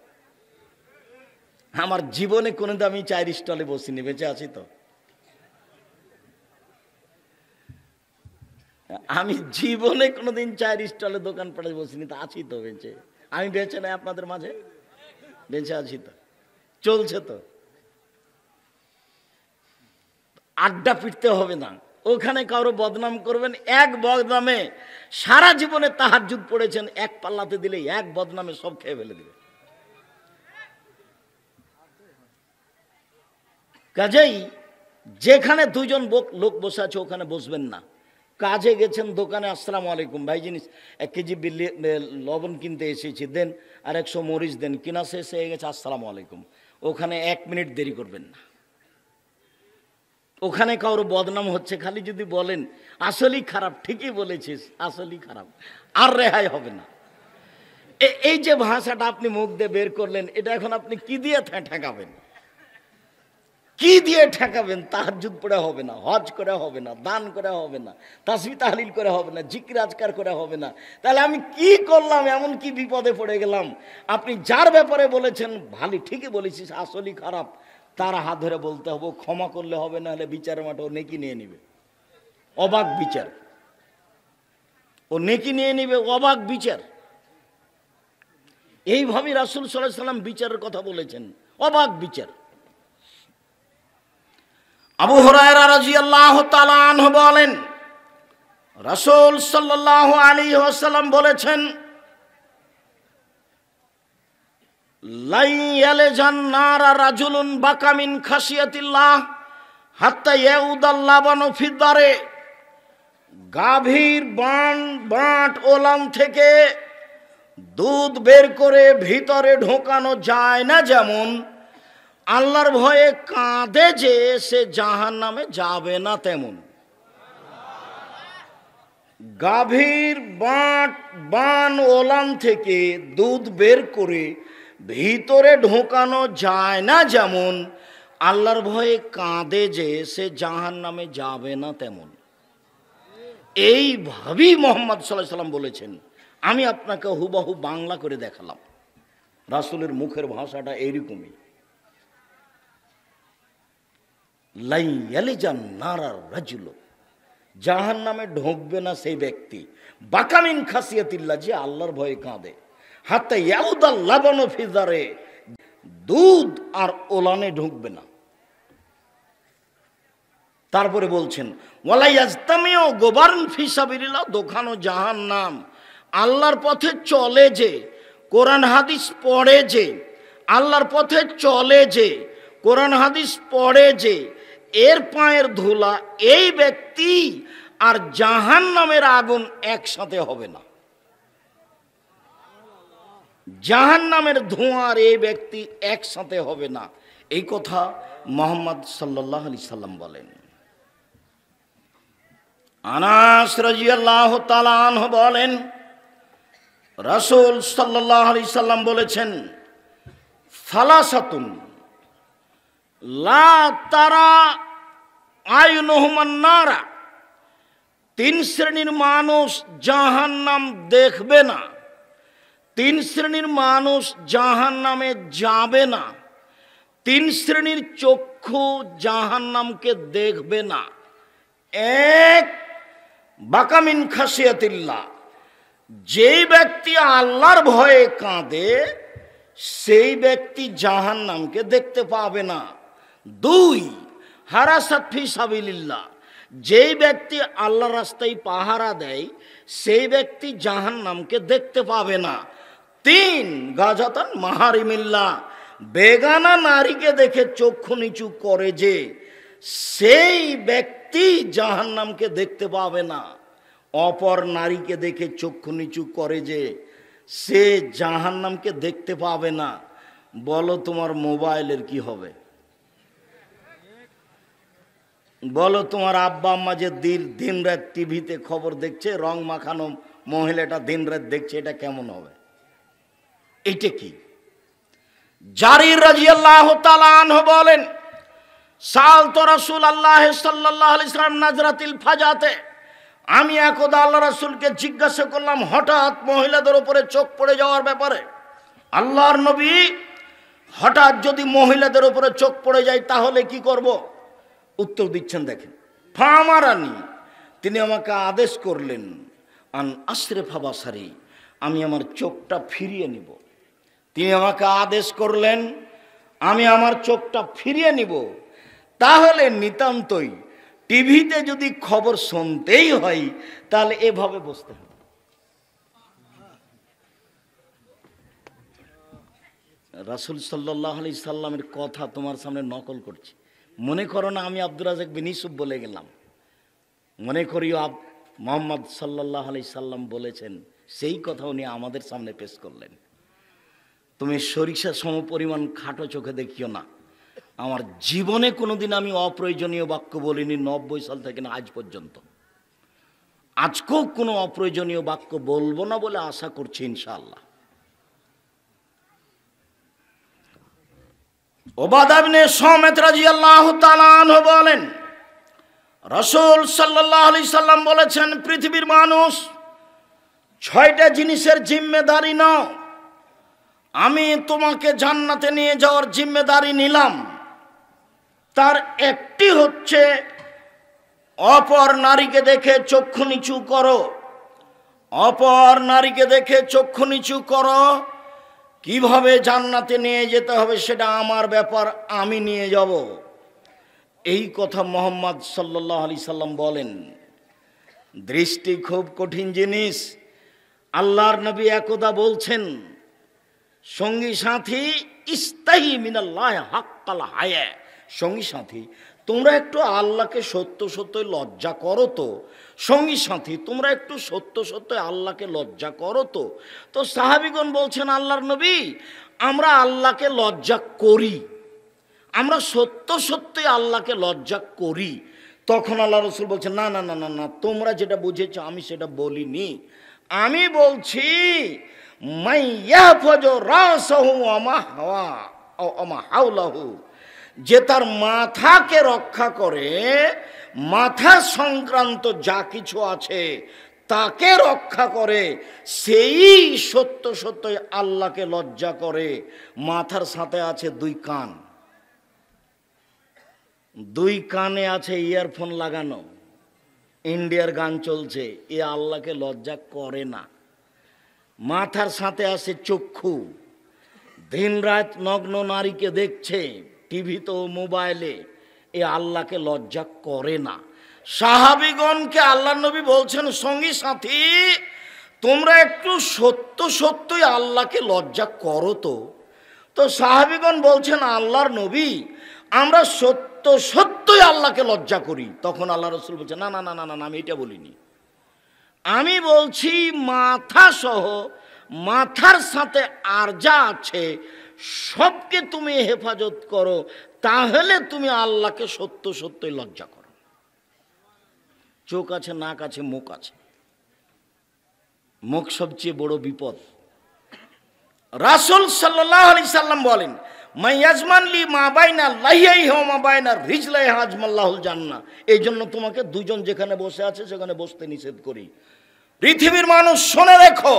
আমার জীবনে কোনোদিন আমি 4 স্টলে বসিনি, বেঁচে আছি তো। আমি জীবনে কোনোদিন 4 স্টলে দোকান পাড়ে বসিনি, তা আছি তো বেঁচে। আমি বেঁচে নাই আপনাদের মাঝে, বেঁচে আছি তো, চলছে তো। আড্ডা পিটতে হবে না। ওখানে কারো বদনাম করবেন, এক বদনামে সারা জীবনে তাহাজ্জুদ পড়েছেন, এক পাল্লাতে দিলে এক বদনামে সব খেয়ে ফেলে দিবে। কাজেই যেখানে 2 জন লোক বসে আছে ওখানে বসবেন না। কাজে গেছেন দোকানে, আসসালামু আলাইকুম ভাই, জিনিস 1 কেজি লবণ কিনতে এসেছি, দেন, আর 100 মরিচ দেন, কিনা শেষ হয়ে গেছে, আসসালামু আলাইকুম। ওখানে 1 মিনিট দেরি করবেন না। ওখানে কারো বদনাম হচ্ছে, খালি যদি বলেন আসলেই খারাপ, ঠিকই বলেছিস, আসলেই খারাপ, আর রেহাই হবে না। এই যে ভাষাটা আপনি মুখ দিয়ে বের করলেন, এটা এখন আপনি কি দিয়ে ঠেকাবেন? কি দিয়ে ঠেকাবেন? তাহাজ্জুদ পড়ে হবে না, হজ করে হবে না, দান করে হবে না, তাসবিহ তাহলিল করে হবে না, জিকির আজকার করে হবে না। তাহলে আমি কি করলাম? এমন কি বিপদে পড়ে গেলাম? আপনি যার ব্যাপারে বলেছেন ভালো, ঠিকই বলেছিস, আসলেই খারাপ, তার হাত ধরে বলতে হবে, ক্ষমা করলে হবে না, হলে বিচারের মাঠে ও নেকি নিয়ে নিবে, অবাক বিচার। ও নেকি নিয়ে নিবে, অবাক বিচার। এইভাবে রাসূল সাল্লাল্লাহু আলাইহি সাল্লাম বিচারের কথা বলেছেন, অবাক বিচার। আবু হুরায়রা রাদিয়াল্লাহু তাআলা আনহু বলেন, রাসূল সাল্লাল্লাহু আলাইহি ওয়াসাল্লাম বলেছেন, লাই ইয়ালজান নারা রাজুলুন বাকা মিন খাসিয়াতিল্লাহ হাত্তা ইয়াউদাল লাবানু ফিদ্দারে। গাভীর বাঁট ওলান থেকে দুধ বের করে ভিতরে ঢোকানো যায় না, যেমন আল্লাহর ভয়ে কাঁদে যে সে জাহান্নামে যাবে না, তেমন গাভীর বান ওলান থেকে দুধ বের করে ভিতরে ঢোকানো যায় না, যেমন আল্লাহর ভয়ে কাঁদে যে সে জাহান্নামে যাবে না, তেমন। এইভাবেই মুহাম্মদ সাল্লাল্লাহু আলাইহি ওয়াসাল্লাম বলেছেন। আমি আপনাকে হুবহু বাংলা করে দেখালাম। রাসূলের মুখের ভাষাটা এইরকমই। লাই ইয়ালজান নারার রাজুল, জাহান্নামে ঢুকবে না সেই ব্যক্তি, বাকা মিন খাসিয়াতিল্লাহ, যে আল্লাহর ভয়ে কাঁদে, হাত্তা ইয়াউদাল লাবানু ফিদ্দারে, দুধ আর ওলানে ঢুকবে না। তারপরে বলছেন ওয়ালা ইয়াজতামিউ গোবারন ফি সাবিলিল্লাহ, দোখানো জাহান্নাম, আল্লাহর পথে চলে যে, কোরআন হাদিস পড়ে যে, আল্লাহর পথে চলে যে, কোরআন হাদিস পড়ে যে, এর পায়ের ধুলা এই ব্যক্তি আর জাহান্নামের আগুন একসাথে হবে না। জাহান্নামের ধোঁয়ার এই ব্যক্তি একসাথে হবে না, এই কথা মুহাম্মদ সাল্লাল্লাহু আলাইহি সাল্লাম বলেন। আনাস রাদিয়াল্লাহু তাআলা আনহু বলেন, রাসূল সাল্লাল্লাহু আলাইহি সাল্লাম বলেছেন, সালাসাতুন লা তারা আইনুহুমান নারা, তিন শ্রেণীর মানুষ জাহান্নাম দেখবে না, তিন শ্রেণীর মানুষ জাহান্নামে যাবে না, তিন শ্রেণীর চক্ষু জাহান্নামকে দেখবে না। এক, বাকা মিন খাসিয়াতিল্লাহ, যেই ব্যক্তি আল্লাহর ভয়ে কাঁদে সেই ব্যক্তি জাহান্নামকে দেখতে পাবে না। দুই, হারাসাত ফি সাবিলিল্লাহ, যেই ব্যক্তি আল্লাহর রাস্তায় পাহারা দেয় সেই ব্যক্তি জাহান্নামকে দেখতে পাবে না। তিন, গাজাতান মাহারিমিল্লাহ, বেগানা নারীকে দেখে চক্ষু নিচু করে যে সেই ব্যক্তি জাহান্নামকে দেখতে পাবে না। অপর নারীকে দেখে চক্ষু নিচু করে যে সে জাহান্নামকে দেখতে পাবে না। বলো তোমার মোবাইলের কি হবে? বলো তোমার আব্বা আম্মা যে দিন রাত টিভিতে খবর দেখছে, রং মাখানো মহিলাটা দিন রাত দেখছে, এটা কেমন হবে? এটা কি? জারির রাদিয়াল্লাহু তাআলা আনহু বলেন, সালতু রাসূলুল্লাহ সাল্লাল্লাহু আলাইহি ওয়াসাল্লাম নাজরাতিল ফাজাতে, আমি একদা আল্লাহ রাসূলকে জিজ্ঞাসা করলাম হঠাৎ মহিলাদের উপরে চোখ পড়ে যাওয়ার ব্যাপারে। আল্লাহর নবী, হঠাৎ যদি মহিলাদের উপরে চোখ পড়ে যায় তাহলে কি করব? উত্তর দিচ্ছেন, দেখেন, ফামারানি, তিনি আমাকে আদেশ করলেন, আন আশরিফা বাসারি, আমি আমার চোখটা ফিরিয়ে নিব। তিনি আমাকে আদেশ করলেন আমি আমার চোখটা ফিরিয়ে নিব। তাহলে নিতান্তই টিভিতে যদি খবর শুনতেই হয় তাহলে এভাবে বসতে হবে। রাসূল সাল্লাল্লাহু আলাইহি সাল্লামের কথা তোমার সামনে নকল করছি। মনে করো না আমি আব্দুর রাজ্জাক বিন ইউসুফ বলে গেলাম, মনে করিও মুহাম্মদ সাল্লাল্লাহু আলাইহি সাল্লাম বলেছেন, সেই কথা উনি আমাদের সামনে পেশ করলেন। তুমি সরিষা সম পরিমাণ খাটো চোখে দেখিও না। আমার জীবনে কোনোদিন আমি অপ্রয়োজনীয় বাক্য বলিনি 90 সাল থেকে না আজ পর্যন্ত। আজকেও কোনো অপ্রয়োজনীয় বাক্য বলবো না বলে আশা করছি ইনশাআল্লাহ। উবাদা ইবনে সামিত রাদিয়াল্লাহু তাআলা আনহু বলেন, রাসূল সাল্লাল্লাহু আলাইহি সাল্লাম বলেছেন, পৃথিবীর মানুষ 6টা জিনিসের জিম্মেদারি নাও। আমি তোমাকে জান্নাতে নিয়ে যাওয়ার জিম্মেদারি নিলাম। তার একটি হচ্ছে অপর নারীকে দেখে চক্ষু নিচু করো। অপর নারীকে দেখে চক্ষু নিচু করো। কিভাবে জান্নাতে নিয়ে যেতে হবে সেটা আমার ব্যাপার, আমি নিয়ে যাব। এই কথা মুহাম্মদ সাল্লাল্লাহু আলাইহি সাল্লাম বলেন। দৃষ্টি খুব কঠিন জিনিস। আল্লাহর নবী একদা বলছেন, সঙ্গী সাথী ইস্তাহি মিনাল্লাহ হাক্কাল হায়া, সঙ্গী সাথী তোমরা একটু আল্লাহকে সত্য সত্য লজ্জা করো তো, সঙ্গী সাথী তোমরা একটু সত্য সত্য আল্লাহকে লজ্জা করো তো। তো সাহাবীগণ বলছেন আল্লাহর নবী আমরা আল্লাহকে লজ্জা করি, আমরা সত্য সত্যই আল্লাহকে লজ্জা করি। তখন আল্লাহ রসুল বলছেন না না না না না, তোমরা যেটা বুঝেছো আমি সেটা বলিনি, আমি বলছি যে তার মাথাকে রক্ষা করে, মাথা সংক্রান্ত যা কিছু আছে তাকে রক্ষা করে, সেই সত্য সত্য আল্লাহকে লজ্জা করে। মাথার সাথে আছে দুই কান, দুই কানে আছে ইয়ারফোন লাগানো, ইন্ডিয়ার গান চলছে, এ আল্লাহকে লজ্জা করে না। মাথার সাথে আছে চক্ষু, দিন রাত নগ্ন নারীকে দেখছে টিভিতে ও মোবাইলে, এ আল্লাহকে লজ্জা করে না। সাহাবীগণকে আল্লাহ নবী বলছেন সঙ্গী সাথী তোমরা একটু সত্য সত্যই আল্লাহকে লজ্জা করো তো। তো সাহাবীগণ বলছেন আল্লাহর নবী আমরা সত্য সত্যই আল্লাহকে লজ্জা করি। তখন আল্লাহ রসুল বলছেন না না না না না, আমি এটা বলিনি, আমি বলছি মাথা সহ মাথার সাথে আর যা আছে সবকে তুমি হেফাজত করো, তাহলে তুমি আল্লাহকে সত্য সত্যই লজ্জা করো। চোখ আছে, নাক আছে, মুখ আছে, মুখ সবচেয়ে বড় বিপদ। রাসূল সাল্লাল্লাহু আলাইহি সাল্লাম বলেন মাইয়াজমানলি মা বাইনা লাহিয়াইহি ওয়া মা বাইনা রিজলাইহি আজমাল্লাহুল জান্নাহ। এই জন্য তোমাকে দুজন যেখানে বসে আছে সেখানে বসতে নিষেধ করি। পৃথিবীর মানুষ শুনে রেখো,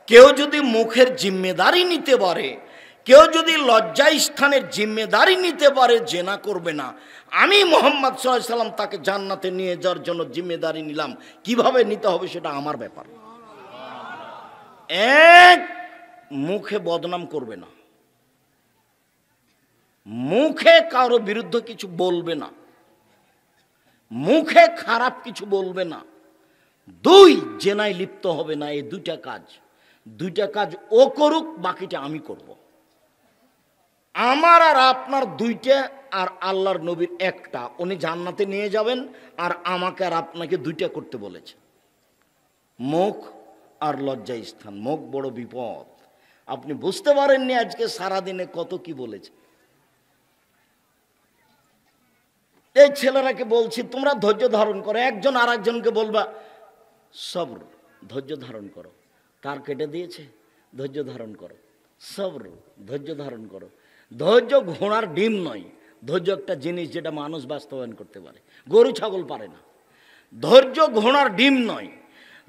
কেউ যদি মুখের জিম্মেদারি নিতে পারে, কেউ যদি লজ্জা স্থানের জিম্মেদারি নিতে পারে, জেনা করবে না, আমি মুহাম্মদ সাল্লাল্লাহু আলাইহি সাল্লাম তাকে জান্নাতে নিয়ে যাওয়ার জন্য জিম্মেদারি নিলাম। কিভাবে নিতে হবে সেটা আমার ব্যাপার। এক, মুখে বদনাম করবে না, মুখে কারো বিরুদ্ধে কিছু বলবে না, মুখে খারাপ কিছু বলবে না। দুই, জেনায় লিপ্ত হবে না। এই দুইটা কাজ ও করুক, বাকিটা আমি করব। আমার আর আপনার দুইটা, আর আল্লাহর নবীর একটা, উনি জান্নাতে নিয়ে যাবেন, আর আমাকে আর আপনাকে দুইটা করতে বলেছে, মুখ আর লজ্জা স্থান। মুখ বড় বিপদ, আপনি বুঝতে পারেননি আজকে সারাদিনে কত কি বলেছে। এই ছেলেরাকে বলছি তোমরা ধৈর্য ধারণ করো, একজন আর একজনকে বলবা সবর, ধৈর্য ধারণ করো। তার কেটে দিয়েছে, ধৈর্য ধারণ করো, সবর, ধৈর্য ধারণ করো। ধৈর্য ঘোড়ার ডিম নয়, ধৈর্য একটা জিনিস যেটা মানুষ বাস্তবায়ন করতে পারে, গরু ছাগল পারে না। ধৈর্য ঘোড়ার ডিম নয়,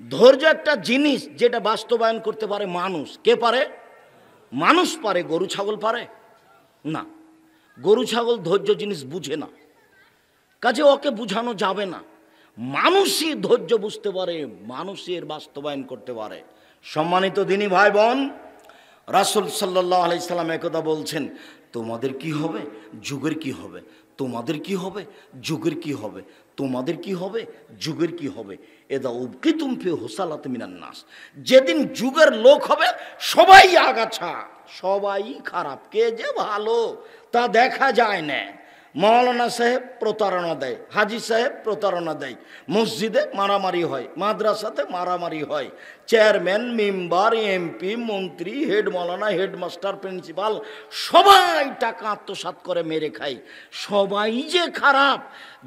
ধৈর্য একটা জিনিস যেটা বাস্তবায়ন করতে পারে মানুষ। কে পারে? মানুষ পারে, গরু ছাগল পারে না। গরু ছাগল ধৈর্য জিনিস বুঝে না, কাজে ওকে বুঝানো যাবে না। মানুষই ধৈর্য বুঝতে পারে, মানুষই এর বাস্তবায়ন করতে পারে। সম্মানিত দিনী ভাই বোন, রাসূল সাল্লাল্লাহু আলাইহি সাল্লাম একদা বলছেন তোমাদের কি হবে, যুগের কি হবে, তোমাদের কি হবে, যুগের কি হবে, তোমাদের কি হবে, যুগের কি হবে। এদা উবকিতুম ফি হুসালাত মিনান নাস, যেদিন যুগের লোক হবে সবাই আগাছা, সবাই খারাপ, কে যে ভালো তা দেখা যায় না। মৌলানা সাহেব প্রতারণা দেয়, হাজি সাহেব প্রতারণা দেয়, মসজিদে মারামারি হয়, মাদ্রাসাতে মারামারি হয়, চেয়ারম্যান, মেম্বার, এমপি, মন্ত্রী, হেড মৌলানা, হেডমাস্টার, প্রিন্সিপাল সবাই টাকা আত্মসাৎ করে মেরে খায়। সবাই যে খারাপ,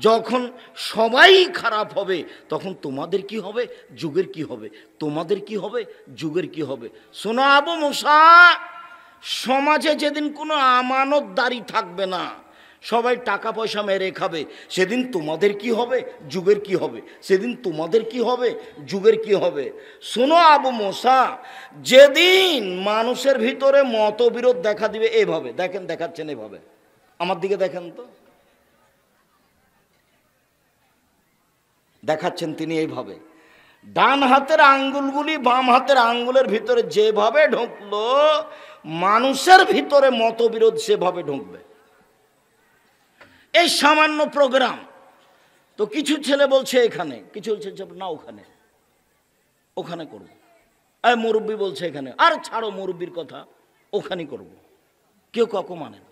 যখন সবাই খারাপ হবে তখন তোমাদের কি হবে, যুগের কি হবে, তোমাদের কি হবে, যুগের কি হবে। শোনো আবু মুসা, সমাজে যেদিন কোনো আমানতদারি থাকবে না, সবাই টাকা পয়সা মেরে খাবে, সেদিন তোমাদের কি হবে, যুগের কি হবে, সেদিন তোমাদের কি হবে, যুগের কি হবে। শোনো আবু মুসা, যেদিন মানুষের ভিতরে মতবিরোধ দেখা দিবে, এভাবে দেখেন, দেখাচ্ছেন এভাবে, আমার দিকে দেখেন তো, দেখাচ্ছেন তিনি এইভাবে, ডান হাতের আঙ্গুলগুলি বাম হাতের আঙ্গুলের ভিতরে যেভাবে ঢুকলো, মানুষের ভিতরে মতবিরোধ সেভাবে ঢুকবে। এই সামান্য প্রোগ্রাম তো কিছু ছেলে বলছে এখানে, কিছু বলছে না ওখানে, ওখানে করবো। মুরব্বী বলছে এখানে, আর ছাড়ো মুরব্বীর কথা, ওখানে করব। কেউ কাউকে মানে না।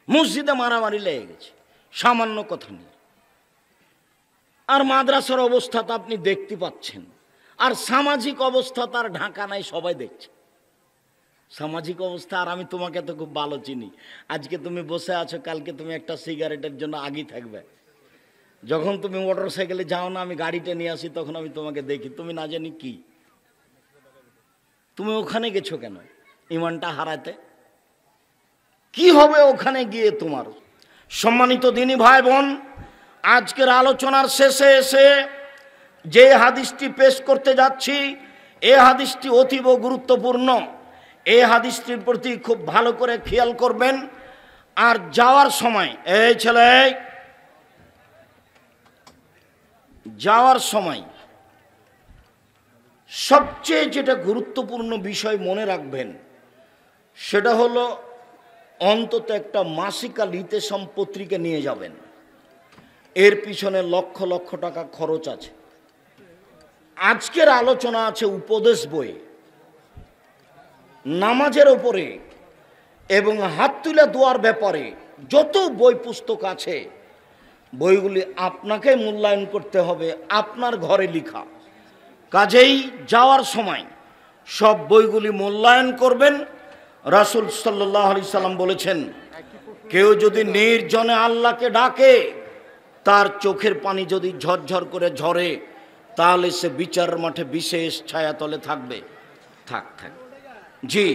মসজিদে মারামারি লেগে গেছে সামান্য কথা নিয়ে। আর মাদ্রাসার অবস্থা তো আপনি দেখতে পাচ্ছেন। আর সামাজিক অবস্থা তার ঢাকা নাই, সবাই দেখছে সামাজিক অবস্থা। আর আমি তোমাকে তো খুব ভালো চিনি। আজকে তুমি বসে আছো, কালকে তুমি একটা সিগারেটের জন্য আগেই থাকবে। যখন তুমি মোটর সাইকেলে যাও না, আমি গাড়িটা নিয়ে আসি, তখন আমি তোমাকে দেখি, তুমি না জানি কি তুমি ওখানে গেছো কেন? ইমানটা হারাতে কি হবে ওখানে গিয়ে তোমার? সম্মানিত দিনী ভাই বোন, আজকের আলোচনার শেষে এসে যে হাদিসটি পেশ করতে যাচ্ছি, এই হাদিসটি অতীব গুরুত্বপূর্ণ। এই হাদিসটির প্রতি খুব ভালো করে খেয়াল করবেন। আর যাওয়ার সময়, এই ছেলে, যাওয়ার সময় সবচেয়ে যেটা গুরুত্বপূর্ণ বিষয় মনে রাখবেন, সেটা হলো অন্তত একটা মাসিকা লিতেশম পত্রিকা নিয়ে যাবেন। এর পিছনে লক্ষ লক্ষ টাকা খরচ আছে। আজকের আলোচনা আছে উপদেশ বই, নামাজের ওপরে এবং হাত তুলে দোয়ার ব্যাপারে। যত বই পুস্তক আছে, বইগুলি আপনাকে মূল্যায়ন করতে হবে, আপনার ঘরে লেখা। কাজেই যাওয়ার সময় সব বইগুলি মূল্যায়ন করবেন। রাসূল সাল্লাল্লাহু আলাইহি সাল্লাম বলেছেন, কেউ যদি নির্জনে আল্লাহকে ডাকে, তার চোখের পানি যদি ঝরঝর করে ঝরে, তাহলে সে বিচার মাঠে বিশেষ ছায়াতলে থাকবে। থাক জি।